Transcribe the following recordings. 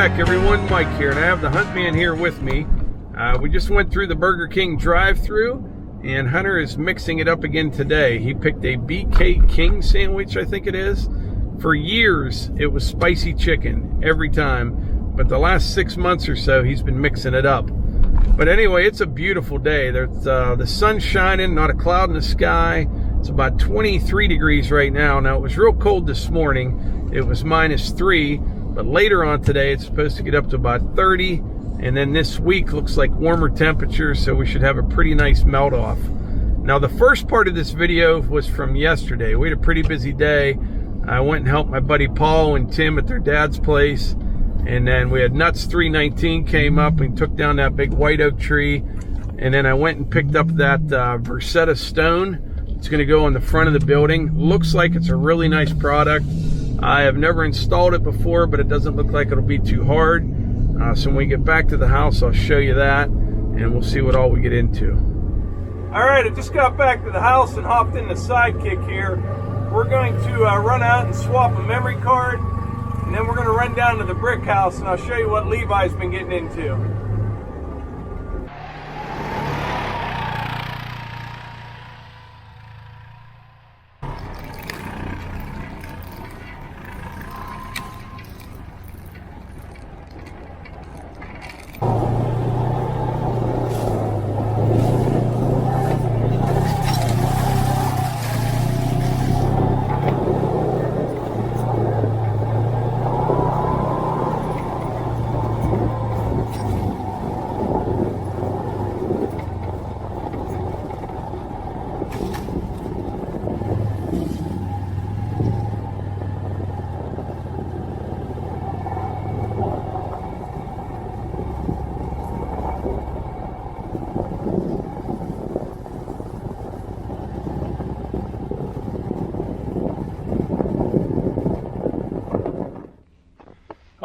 back, everyone. Mike here, and I have the Hunt Man here with me. We just went through the Burger King drive-thru, and Hunter is mixing it up again today. He picked a BK King sandwich, I think it is. For years, it was spicy chicken every time, but the last 6 months or so, he's been mixing it up. But anyway, it's a beautiful day. There's the sun's shining, not a cloud in the sky. It's about 23 degrees right now. Now, it was real cold this morning. It was -3, but later on today, it's supposed to get up to about 30. And then this week looks like warmer temperatures, so we should have a pretty nice melt off. Now, the first part of this video was from yesterday. We had a pretty busy day. I went and helped my buddy Paul and Tim at their dad's place. And then we had Nuts 319 came up and took down that big white oak tree. And then I went and picked up that Versetta Stone. It's going to go on the front of the building. Looks like it's a really nice product. I have never installed it before, but it doesn't look like it'll be too hard. So when we get back to the house, I'll show you that, and we'll see what all we get into. All right, I just got back to the house and hopped in the Sidekick here. We're going to run out and swap a memory card, and then we're going to run down to the brick house, and I'll show you what Levi's been getting into.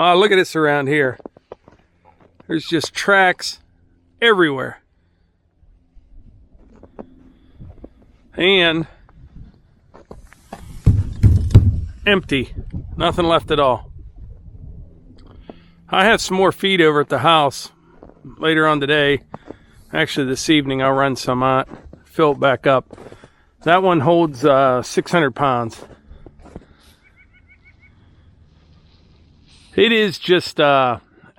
Oh, look at this around here. There's just tracks everywhere. And empty. Nothing left at all. I have some more feed over at the house later on today. Actually, this evening I'll run some out, fill it back up. That one holds 600 pounds. It is just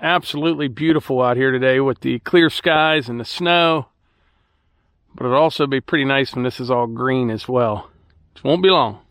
absolutely beautiful out here today with the clear skies and the snow. But it'll also be pretty nice when this is all green as well. It won't be long.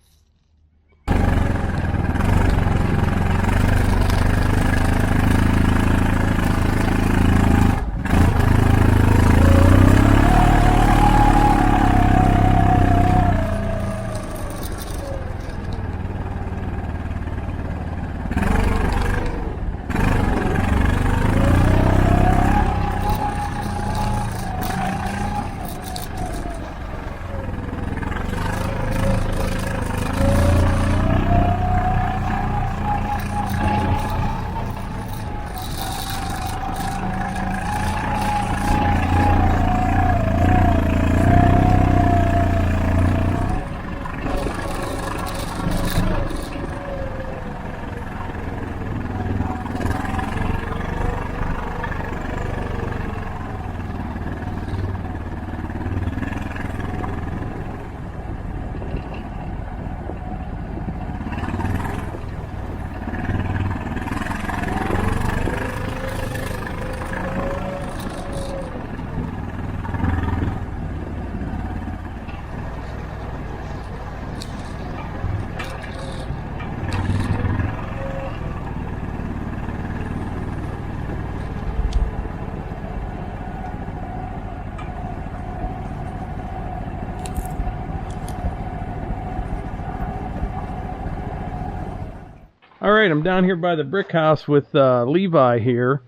All right, I'm down here by the brick house with Levi here.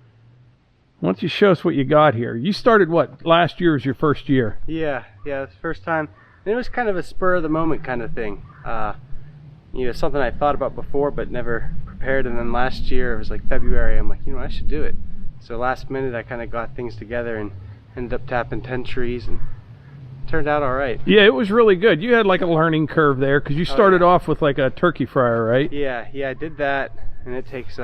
Why don't you show us what you got here? You started, what, last year was your first year? Yeah, it's the first time. And it was kind of a spur of the moment kind of thing. You know, something I thought about before but never prepared. And then last year, it was like February, I'm like, you know, I should do it. So last minute, I kind of got things together and ended up tapping 10 trees and turned out all right. Yeah, it was really good. You had like a learning curve there because you started off with like a turkey fryer, right? Yeah, I did that, and it takes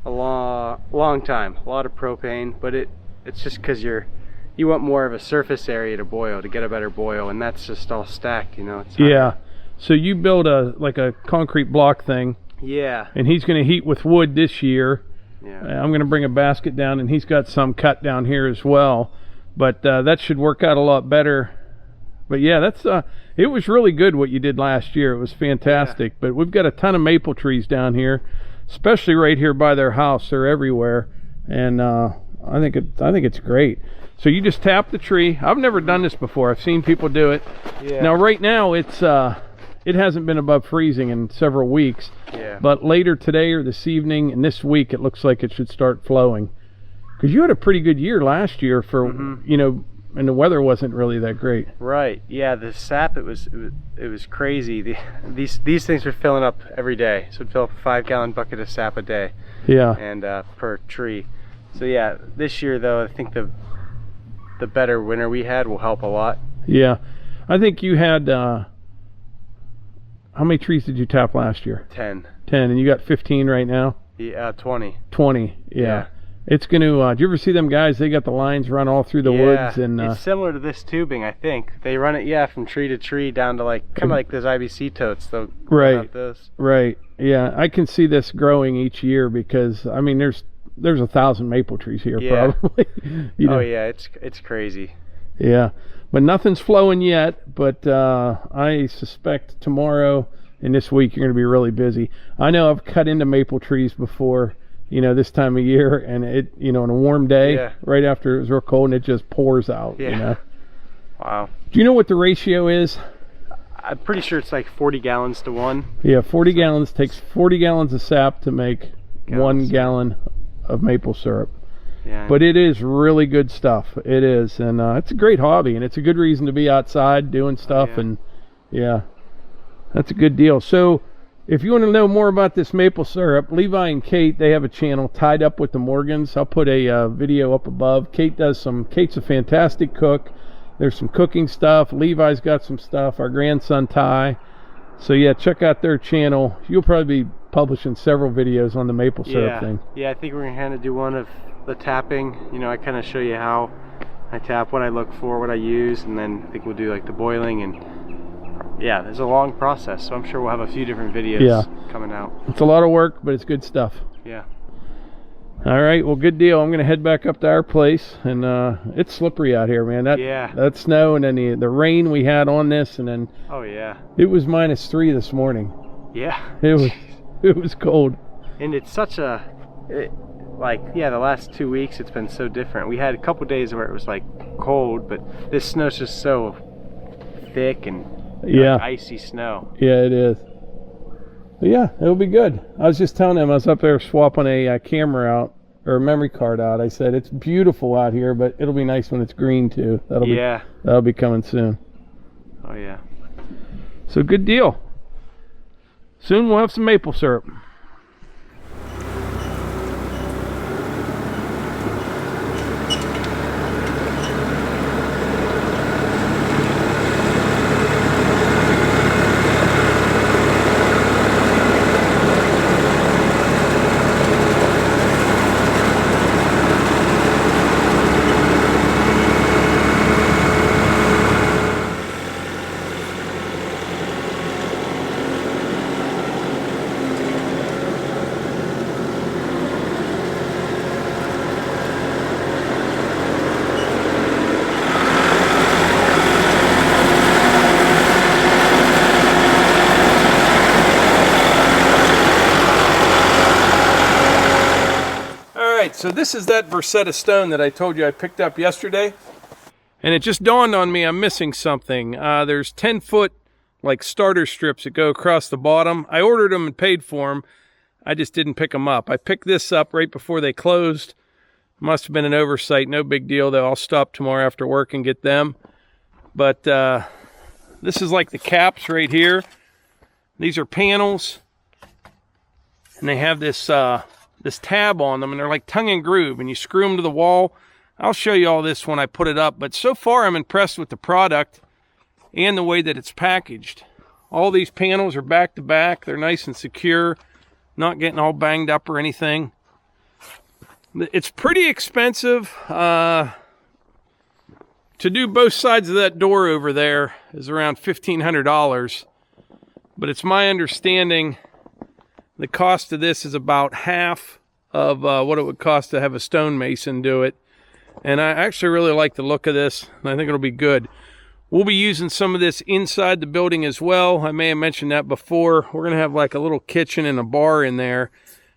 a long time, a lot of propane, but it's just because you want more of a surface area to boil, to get a better boil, and that's just all stacked, you know. It's yeah. So you build like a concrete block thing. Yeah. And he's going to heat with wood this year. Yeah. I'm going to bring a basket down, and he's got some cut down here as well. But that should work out a lot better. But yeah, that's it was really good what you did last year. It was fantastic. Yeah. But we've got a ton of maple trees down here, especially right here by their house. They're everywhere, and I think it's great. So you just tap the tree. I've never done this before. I've seen people do it. Yeah. Now right now it hasn't been above freezing in several weeks. Yeah. But later today or this evening and this week, it looks like it should start flowing. Because you had a pretty good year last year for, you know, and the weather wasn't really that great. Right. Yeah, the sap, it was crazy. These things were filling up every day. So it'd fill up a 5-gallon bucket of sap a day. Yeah. And per tree. So yeah, this year though, I think the better winter we had will help a lot. Yeah. I think you had how many trees did you tap last year? 10. 10, and you got 15 right now? Yeah, 20. 20, yeah. It's going to, do you ever see them guys? They got the lines run all through the woods. And it's similar to this tubing, I think. They run it, from tree to tree down to like, kind of like those IBC totes. Right, right. Yeah, I can see this growing each year because, I mean, there's 1,000 maple trees here probably. You know? Oh yeah, it's crazy. Yeah, but nothing's flowing yet, but I suspect tomorrow and this week you're going to be really busy. I know I've cut into maple trees before, you know, this time of year, and it, you know, on a warm day, right after it was real cold, and it just pours out, you know. Wow. Do you know what the ratio is? I'm pretty sure it's like 40 gallons to 1. Yeah, 40 gallons. Takes 40 gallons of sap to make 1 gallon of maple syrup. Yeah, but it is really good stuff. It is, and it's a great hobby, and it's a good reason to be outside doing stuff. And that's a good deal. So if you want to know more about this maple syrup, Levi and Kate, they have a channel, Tied Up with the Morgans. I'll put a video up above. Kate's a fantastic cook. There's some cooking stuff. Levi's got some stuff. Our grandson Ty. So yeah, check out their channel. You'll probably be publishing several videos on the maple syrup thing. Yeah, I think we're gonna kind of do one of the tapping. You know, I kind of show you how I tap, what I look for, what I use, and then I think we'll do like the boiling, and yeah, there's a long process, so I'm sure we'll have a few different videos coming out. It's a lot of work, but it's good stuff. Yeah. All right, well, good deal. I'm gonna head back up to our place, and it's slippery out here, man. That snow, and then the rain we had on this, and then it was -3 this morning. Yeah. It was cold. And it's such a the last 2 weeks it's been so different. We had a couple days where it was like cold, but this snow's just so thick and like icy snow. Yeah, it is. But yeah, it'll be good. I was just telling him, I was up there swapping a camera out, or a memory card out. I said it's beautiful out here, but it'll be nice when it's green too. That'll be coming soon. Oh yeah. So good deal. Soon we'll have some maple syrup. So this is that Versetta Stone that I told you I picked up yesterday. And it just dawned on me I'm missing something. There's 10-foot like starter strips that go across the bottom. I ordered them and paid for them. I just didn't pick them up. I picked this up right before they closed. Must have been an oversight. No big deal though. I'll stop tomorrow after work and get them. But this is like the caps right here. These are panels. And they have this tab on them, and they're like tongue and groove, and you screw them to the wall. I'll show you all this when I put it up, but so far I'm impressed with the product and the way that it's packaged. All these panels are back to back. They're nice and secure, not getting all banged up or anything. It's pretty expensive. To do both sides of that door over there is around $1,500. But it's my understanding the cost of this is about half of what it would cost to have a stonemason do it. And I actually really like the look of this, and I think it'll be good. We'll be using some of this inside the building as well. I may have mentioned that before. We're going to have like a little kitchen and a bar in there.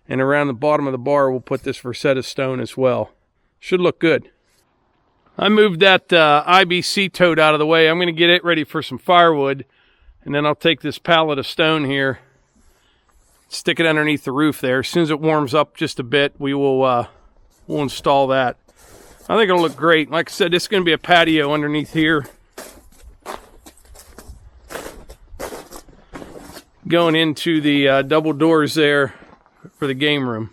And around the bottom of the bar, we'll put this Versetta Stone as well. Should look good. I moved that IBC tote out of the way. I'm going to get it ready for some firewood. And then I'll take this pallet of stone here, stick it underneath the roof there. As soon as it warms up just a bit, we'll install that. I think it'll look great. Like I said, this is going to be a patio underneath here. Going into the double doors there for the game room.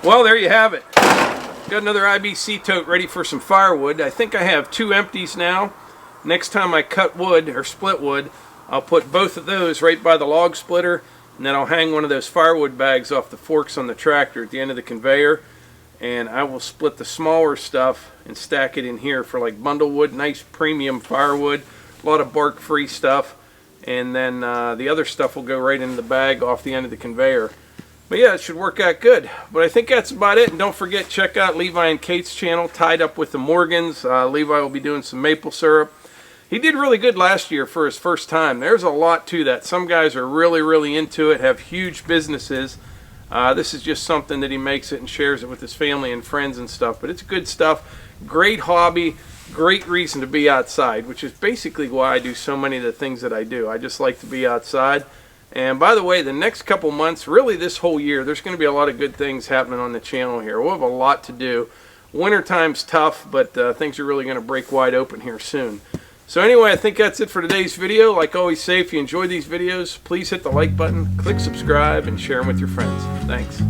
Well, there you have it. Got another IBC tote ready for some firewood. I think I have 2 empties now. Next time I cut wood or split wood, I'll put both of those right by the log splitter, and then I'll hang one of those firewood bags off the forks on the tractor at the end of the conveyor, and I will split the smaller stuff and stack it in here for like bundle wood, nice premium firewood, a lot of bark free stuff, and then the other stuff will go right into the bag off the end of the conveyor. But yeah, it should work out good. But I think that's about it. And don't forget, check out Levi and Kate's channel, Tied Up with the Morgans. Levi will be doing some maple syrup. He did really good last year for his first time. There's a lot to that. Some guys are really, really into it, have huge businesses. This is just something that he makes it and shares it with his family and friends and stuff. But it's good stuff. Great hobby. Great reason to be outside, which is basically why I do so many of the things that I do. I just like to be outside. And by the way, the next couple months, really this whole year, there's going to be a lot of good things happening on the channel here. We'll have a lot to do. Wintertime's tough, but things are really going to break wide open here soon. So anyway, I think that's it for today's video. Like always say, if you enjoy these videos, please hit the like button, click subscribe, and share them with your friends. Thanks.